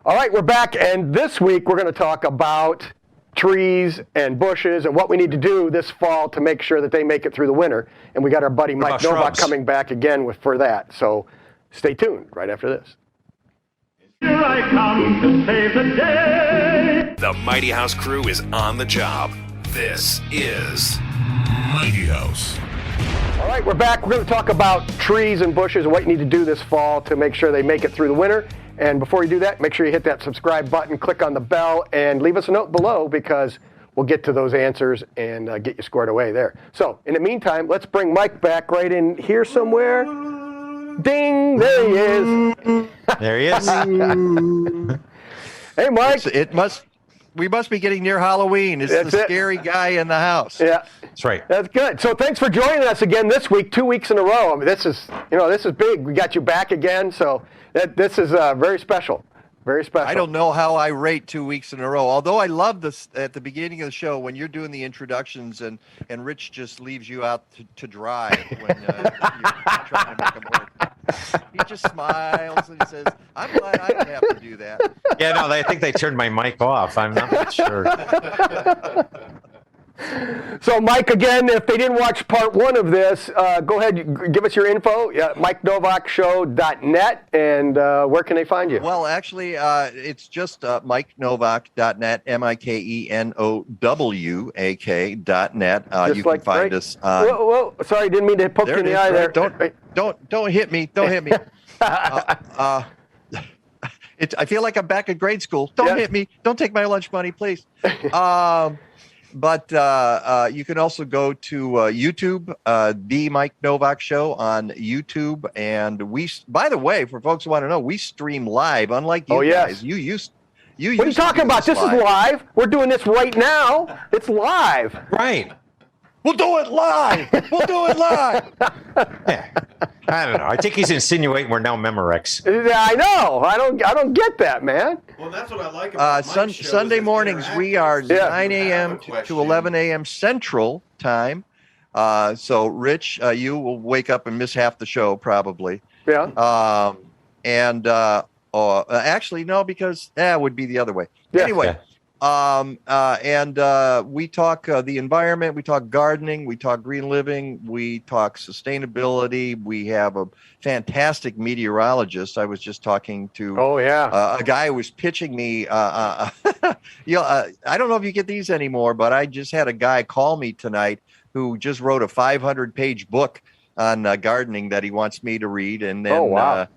All right, we're back, and this week we're going to talk about trees and bushes and what we need to do this fall to make sure that they make it through the winter. And we got our buddy Mike Nowak coming back again for that. So stay tuned right after this. Here I come to save the day. The Mighty House crew is on the job. This is Mighty House. All right, we're back. We're going to talk about trees and bushes and what you need to do this fall to make sure they make it through the winter. And before you do that, make sure you hit that subscribe button, click on the bell, and leave us a note below because we'll get to those answers and get you squared away there. So, in the meantime, let's bring Mike back right in here somewhere. Ding! There he is. There he is. Hey, Mike. We must be getting near Halloween. It's the scary guy in the house. Yeah, that's right. That's good. So thanks for joining us again this week, 2 weeks in a row. I mean, this is big. We got you back again, so this is very special. Very special. I don't know how I rate 2 weeks in a row, although I love this at the beginning of the show when you're doing the introductions and Rich just leaves you out to dry when you're trying to make him work. He just smiles and he says, I'm glad I don't have to do that. Yeah, no, I think they turned my mic off. I'm not sure. So, Mike, again, if they didn't watch part one of this, go ahead, give us your info, MikeNovakShow.net, and where can they find you? Well, actually, it's just MikeNovak.net, MikeNowak.net. You can find us. Whoa, sorry, didn't mean to poke you in the eye there. Don't hit me. Don't hit me. I feel like I'm back at grade school. Don't hit me. Don't take my lunch money, please. But you can also go to YouTube, The Mike Nowak Show on YouTube. And by the way, for folks who want to know, we stream live, unlike you guys. You used What are you talking about? This is live. We're doing this right now. It's live. Right. We'll do it live. Yeah. I don't know. I think he's insinuating we're now Memorex. Yeah, I know. I don't get that, man. Well, that's what I like about Sunday mornings. We are 9 a.m. to 11 a.m. Central Time. So, Rich, you will wake up and miss half the show probably. Yeah. Actually, no, because it would be the other way. Yeah. Anyway. Yeah. We talk the environment, we talk gardening, we talk green living, we talk sustainability. We have a fantastic meteorologist. I was just talking to a guy who was pitching me. I don't know if you get these anymore, but I just had a guy call me tonight who just wrote a 500-page book on gardening that he wants me to read. And then,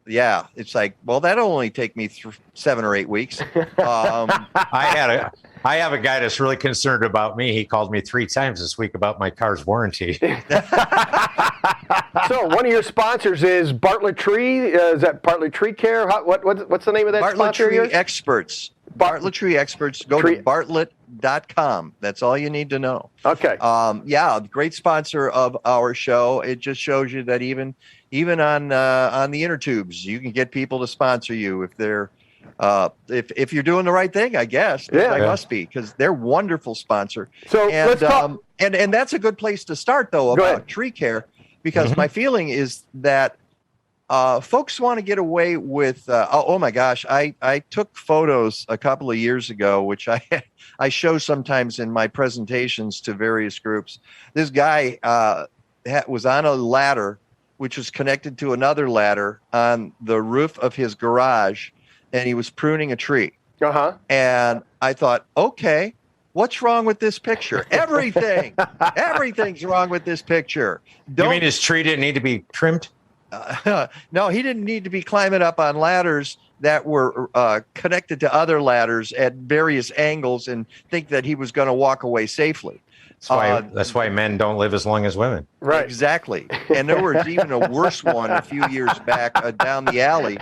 yeah, it's like, well, that'll only take me 7 or 8 weeks. I have a guy that's really concerned about me. He called me 3 times this week about my car's warranty. So one of your sponsors is Bartlett Tree. Is that Bartlett Tree Care? What's the name of that Bartlett sponsor? Tree Experts. Bartlett Tree Experts. Go to Bartlett.com. That's all you need to know. Okay. Great sponsor of our show. It just shows you that even on the inner tubes, you can get people to sponsor you if they're if you're doing the right thing, I guess. I must be, because they're wonderful sponsor. So let's talk. And that's a good place to start, though, about tree care, because my feeling is that folks want to get away with. Oh my gosh, I took photos a couple of years ago, which I show sometimes in my presentations to various groups. This guy was on a ladder, which was connected to another ladder on the roof of his garage, and he was pruning a tree. And I thought, okay, what's wrong with this picture? Everything's wrong with this picture. You mean his tree didn't need to be trimmed? No, he didn't need to be climbing up on ladders that were connected to other ladders at various angles and think that he was going to walk away safely. That's why men don't live as long as women. Right. Exactly. And there was even a worse one a few years back down the alley.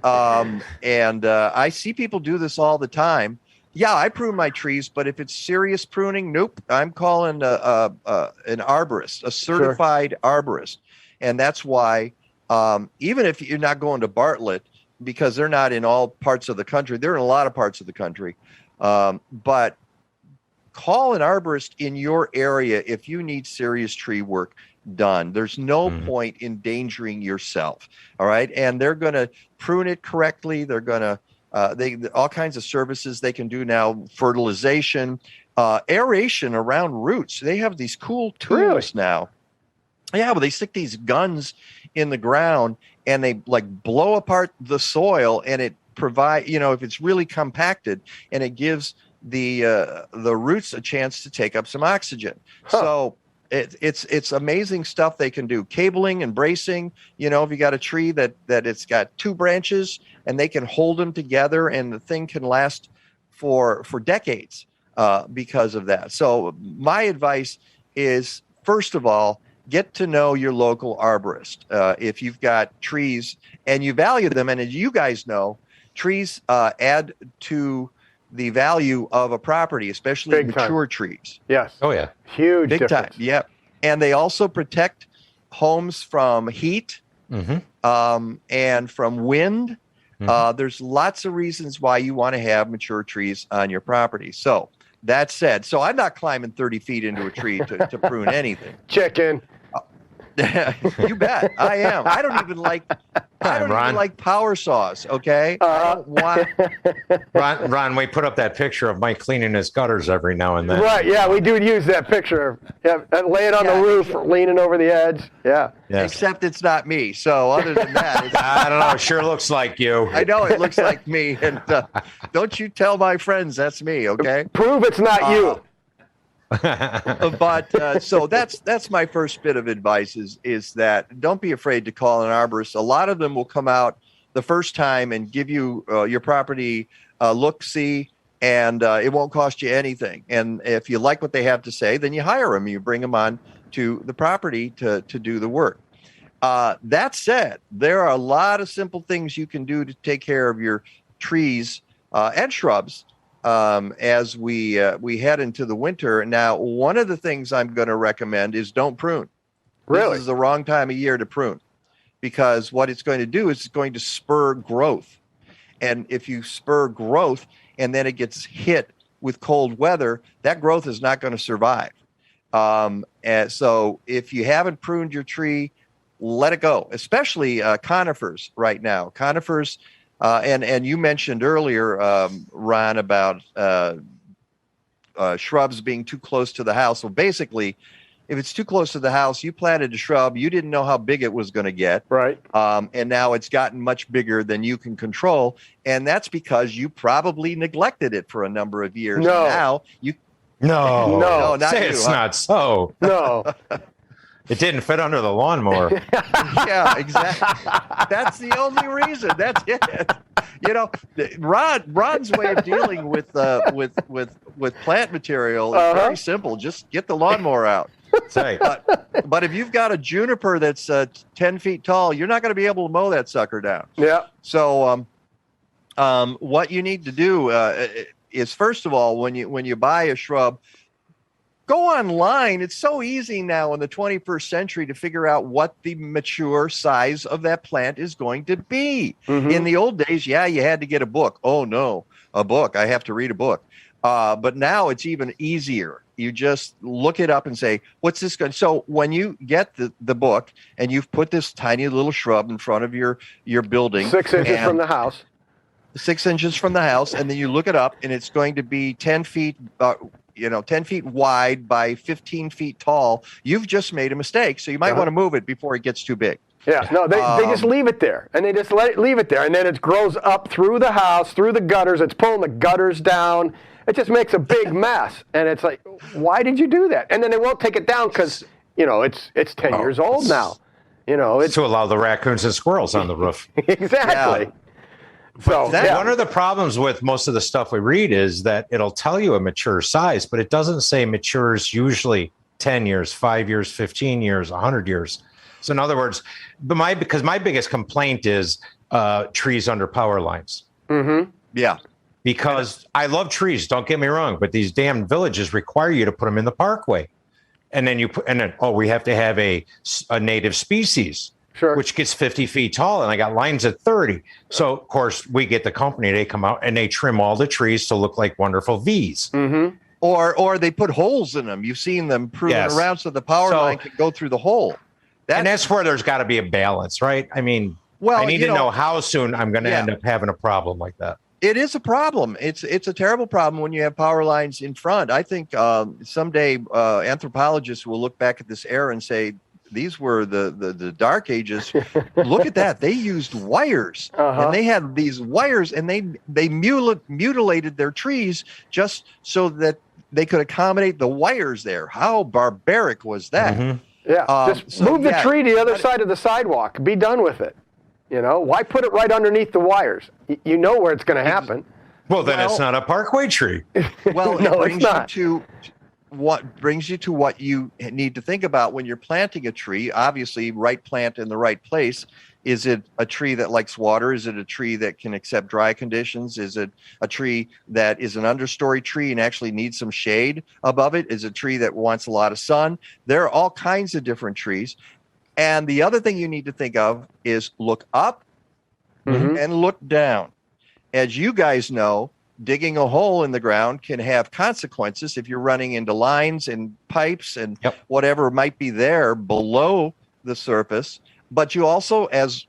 I see people do this all the time. Yeah, I prune my trees, but if it's serious pruning, nope. I'm calling an arborist, a certified arborist. And that's why even if you're not going to Bartlett, because they're not in all parts of the country, they're in a lot of parts of the country. But call an arborist in your area if you need serious tree work done. There's no point in endangering yourself. All right. And they're going to prune it correctly. They're going to all kinds of services they can do now, fertilization, aeration around roots. They have these cool tools now. Yeah, well, they stick these guns in the ground and they like blow apart the soil, and it provide, if it's really compacted, and it gives the roots a chance to take up some oxygen. So it's amazing stuff they can do. Cabling and bracing, if you got a tree that it's got two branches and they can hold them together, and the thing can last for decades because of that. So my advice is, first of all, get to know your local arborist. If you've got trees and you value them, and as you guys know, trees add to the value of a property, especially Big mature time. trees. Yes. Oh yeah. Huge Big difference. time. Yeah. And they also protect homes from heat and from wind. There's lots of reasons why you want to have mature trees on your property. So that said, I'm not climbing 30 feet into a tree to prune anything. Chicken. You bet. I am. I don't even like power saws. Okay. I don't want. Ron, we put up that picture of Mike cleaning his gutters every now and then. Right. Yeah, we do use that picture. Yeah, laying on the roof, leaning over the edge. Yeah. Yes. Except it's not me. So other than that, I don't know. It sure looks like you. I know it looks like me. And don't you tell my friends that's me. Okay. Prove it's not you. But so that's my first bit of advice is that don't be afraid to call an arborist. A lot of them will come out the first time and give you your property look-see, and it won't cost you anything. And if you like what they have to say, then you hire them. You bring them on to the property to do the work. That said, there are a lot of simple things you can do to take care of your trees and shrubs as we head into the winter. Now, one of the things I'm going to recommend is don't prune. Really? This is the wrong time of year to prune, because what it's going to do is it's going to spur growth. And if you spur growth and then it gets hit with cold weather, that growth is not going to survive. And so if you haven't pruned your tree, let it go, especially conifers right now. Conifers, and you mentioned earlier, Ron, about shrubs being too close to the house. Well, basically, if it's too close to the house, you planted a shrub, you didn't know how big it was going to get. Right. And now it's gotten much bigger than you can control. And that's because you probably neglected it for a number of years. No. And now you. No, not say you, it's huh? not so. No. It didn't fit under the lawnmower. Yeah, exactly. That's the only reason. That's it. Ron's way of dealing with plant material is very simple. Just get the lawnmower out. Say, But if you've got a juniper that's 10 feet tall, you're not going to be able to mow that sucker down. Yeah. So what you need to do is, first of all, when you buy a shrub, go online. It's so easy now in the 21st century to figure out what the mature size of that plant is going to be. In the old days, you had to get a book. Oh, no, a book. I have to read a book. But now it's even easier. You just look it up and say, what's this going to? So when you get the book and you've put this tiny little shrub in front of your building. 6 inches from the house. 6 inches from the house, and then you look it up, and it's going to be 10 feet 10 feet wide by 15 feet tall, you've just made a mistake. So you might want to move it before it gets too big. Yeah, no, they just leave it there, and they just leave it there, and then it grows up through the house, through the gutters. It's pulling the gutters down. It just makes a big mess, and it's like, why did you do that? And then they won't take it down because it's 10 years old now. It's to allow the raccoons and squirrels on the roof. Exactly. Yeah. So One of the problems with most of the stuff we read is that it'll tell you a mature size, but it doesn't say matures usually 10 years, 5 years, 15 years, 100 years. So in other words, because my biggest complaint is trees under power lines. Mm-hmm. Yeah. Because I love trees, don't get me wrong, but these damn villages require you to put them in the parkway. And then we have to have a native species. Sure. Which gets 50 feet tall, and I got lines at 30. So, of course, we get the company, they come out and they trim all the trees to look like wonderful V's. Mm-hmm. Or they put holes in them. You've seen them pruning around so the power line can go through the hole. And that's where there's got to be a balance, right? I mean, I need to know how soon I'm going to end up having a problem like that. It is a problem. It's a terrible problem when you have power lines in front. I think someday anthropologists will look back at this era and say, these were the dark ages. Look at that. They used wires, and they had these wires, and they mutilated their trees just so that they could accommodate the wires there. How barbaric was that? Mm-hmm. Yeah, just move the tree to the other side of the sidewalk. Be done with it. You know, why put it right underneath the wires? You know where it's going to happen. Well, then it's not a parkway tree. Well, No, it brings it's not. you to what you need to think about when you're planting a tree. Obviously, right plant in the right place. Is it a tree that likes water? Is it a tree that can accept dry conditions? Is it a tree that is an understory tree and actually needs some shade above it? Is it a tree that wants a lot of sun? There are all kinds of different trees. And the other thing you need to think of is look up and look down. As you guys know, digging a hole in the ground can have consequences if you're running into lines and pipes and whatever might be there below the surface. But you also, as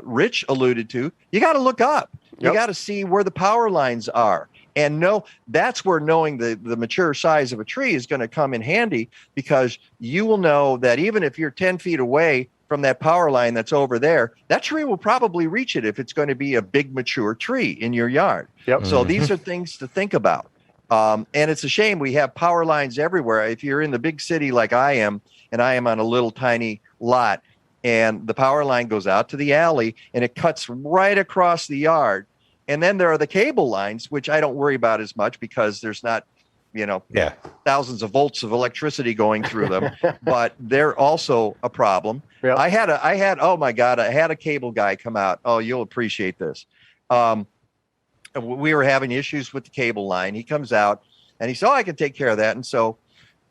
Rich alluded to, you got to look up. You got to see where the power lines are. And that's where knowing the mature size of a tree is going to come in handy, because you will know that even if you're 10 feet away from that power line that's over there, that tree will probably reach it if it's going to be a big mature tree in your yard. So these are things to think about. And it's a shame we have power lines everywhere. If you're in the big city like I am, and I am on a little tiny lot, and the power line goes out to the alley and it cuts right across the yard. And then there are the cable lines, which I don't worry about as much because there's not, thousands of volts of electricity going through them, but they're also a problem. I had a cable guy come out. Oh, you'll appreciate this. We were having issues with the cable line. He comes out and he said, I can take care of that. And so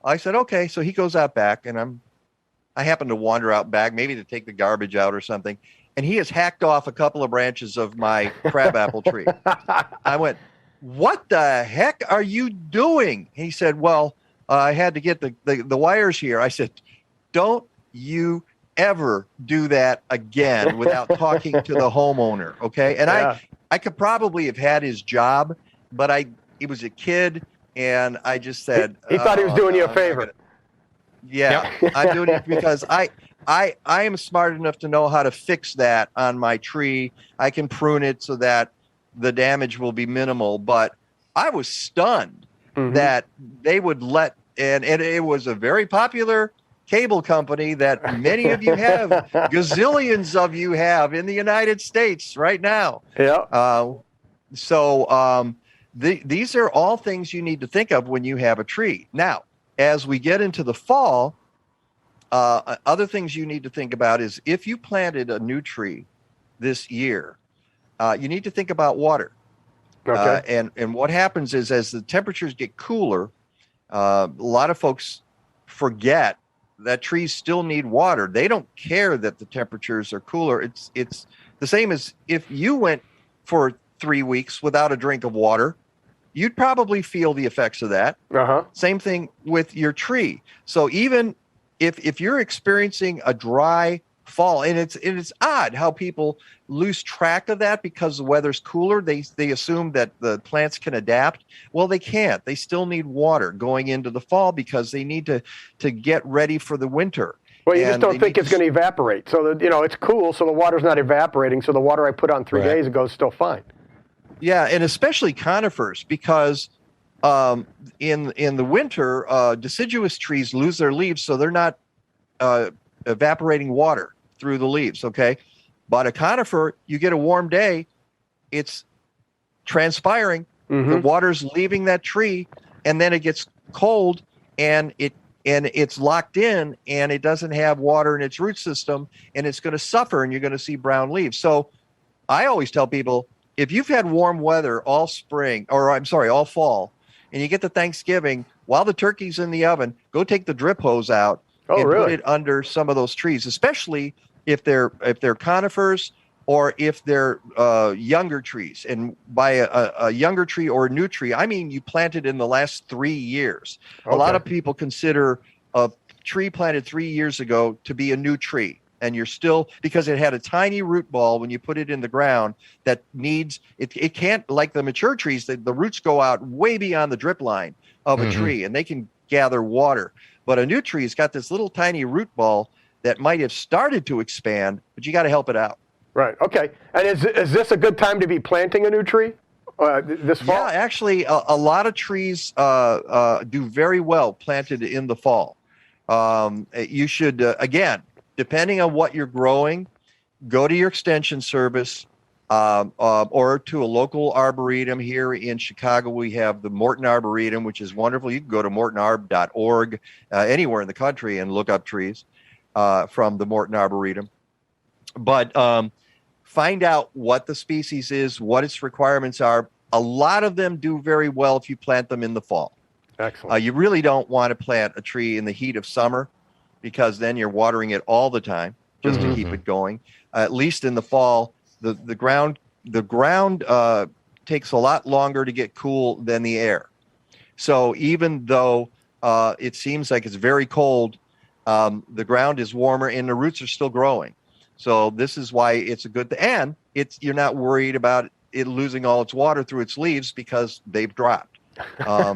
I said, okay. So he goes out back, and I happen to wander out back, maybe to take the garbage out or something. And he has hacked off a couple of branches of my crabapple tree. I went, what the heck are you doing? He said, well, I had to get the wires here. I said, don't you ever do that again without talking to the homeowner, okay? And I could probably have had his job, but he was a kid, and I just said... He thought he was doing you a favor. I'm doing it because I am smart enough to know how to fix that on my tree. I can prune it so that the damage will be minimal. But I was stunned that they would let, and it was a very popular cable company that many of you have, gazillions of you have in the United States right now. These are all things you need to think of when you have a tree. Now, as we get into the fall, other things you need to think about is if you planted a new tree this year, you need to think about water. And what happens is as the temperatures get cooler, a lot of folks forget that trees still need water. They don't care that the temperatures are cooler. It's the same as if you went for 3 weeks without a drink of water. You'd probably feel the effects of that. Same thing with your tree. So even if you're experiencing a dry fall, and it's odd how people lose track of that because the weather's cooler. They assume that the plants can adapt. Well, they can't. They still need water going into the fall because they need to get ready for the winter. Well, you just don't think it's going to evaporate. So it's cool, so the water's not evaporating. So the water I put on 3 days ago is still fine. Yeah, and especially conifers, because in the winter, deciduous trees lose their leaves, so they're not evaporating water through the leaves, okay? But a conifer, you get a warm day, it's transpiring, the water's leaving that tree, and then it gets cold, and it's locked in, and it doesn't have water in its root system, and it's going to suffer, and you're going to see brown leaves. So I always tell people, if you've had warm weather all fall, and you get to Thanksgiving, while the turkey's in the oven, go take the drip hose out and put it under some of those trees, especially if they're conifers or if they're younger trees. And by a younger tree or a new tree, I mean you planted in the last 3 years. A lot of people consider a tree planted 3 years ago to be a new tree. and you're still, because it had a tiny root ball when you put it in the ground that needs, it can't, like the mature trees, the roots go out way beyond the drip line of a tree and they can gather water. But a new tree's got this little tiny root ball that might have started to expand, but you got to help it out. Right. Okay. And is this a good time to be planting a new tree this fall? Yeah, actually, a lot of trees do very well planted in the fall. You should, again, depending on what you're growing, go to your extension service or to a local arboretum. Here in Chicago, we have the Morton Arboretum, which is wonderful. You can go to mortonarb.org anywhere in the country and look up trees from the Morton Arboretum. But find out what the species is, what its requirements are. A lot of them do very well if you plant them in the fall. Excellent. You really don't want to plant a tree in the heat of summer because then you're watering it all the time just to keep it going. At least in the fall, the ground takes a lot longer to get cool than the air. So even though it seems like it's very cold, the ground is warmer and the roots are still growing. So this is why it's a good thing. And you're not worried about it losing all its water through its leaves because they've dropped. So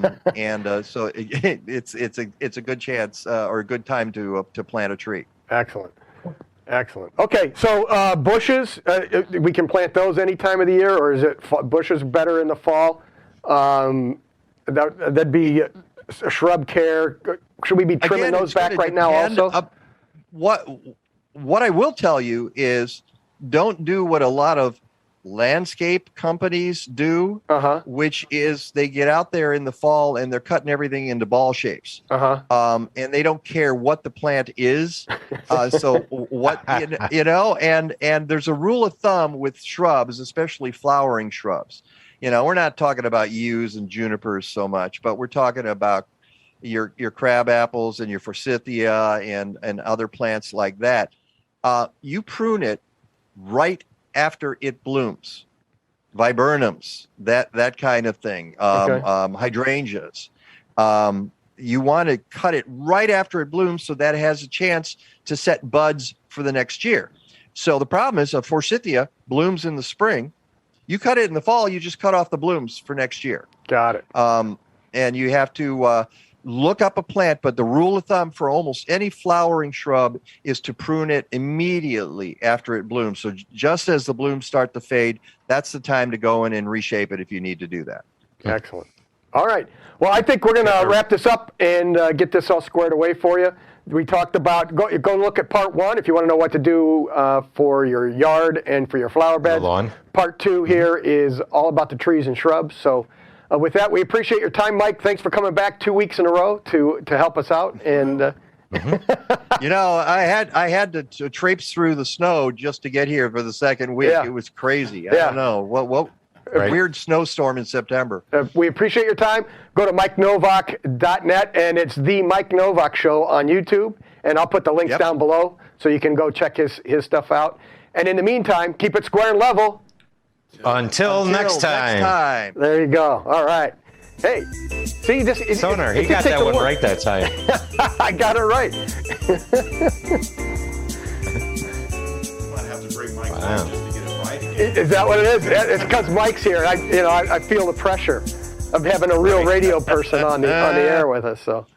it's a good chance or a good time to plant a tree. Excellent. Okay, so bushes, we can plant those any time of the year, or is it bushes better in the fall? That'd be a shrub care. Should we be trimming those back right now also? What I will tell you is don't do what a lot of landscape companies do, which is they get out there in the fall and they're cutting everything into ball shapes. And they don't care what the plant is. So what, and there's a rule of thumb with shrubs, especially flowering shrubs. We're not talking about yews and junipers so much, but we're talking about your crab apples and your forsythia and other plants like that. You prune it right after it blooms. Viburnums, that kind of thing. Hydrangeas. You want to cut it right after it blooms so that it has a chance to set buds for the next year. So the problem is a forsythia blooms in the spring. You cut it in the fall, you just cut off the blooms for next year. Got it. And you have to look up a plant, but the rule of thumb for almost any flowering shrub is to prune it immediately after it blooms. So just as the blooms start to fade, that's the time to go in and reshape it if you need to do that. Excellent. All right. Well, I think we're going to wrap this up and get this all squared away for you. We talked about, go look at part 1 if you want to know what to do for your yard and for your flower beds. Part 2 here is all about the trees and shrubs. So with that, we appreciate your time, Mike. Thanks for coming back 2 weeks in a row to help us out. And I had to traipse through the snow just to get here for the second week. Yeah. It was crazy. I don't know what weird snowstorm in September. We appreciate your time. Go to MikeNowak.net, and it's the Mike Nowak Show on YouTube. And I'll put the links down below so you can go check his stuff out. And in the meantime, keep it square and level. Until next time. There you go. All right. Hey, see, Sonar, he got that one right that time. I got it right. Wow. Is that what it is? It's because Mike's here. I feel the pressure of having a real radio person on the air with us. So.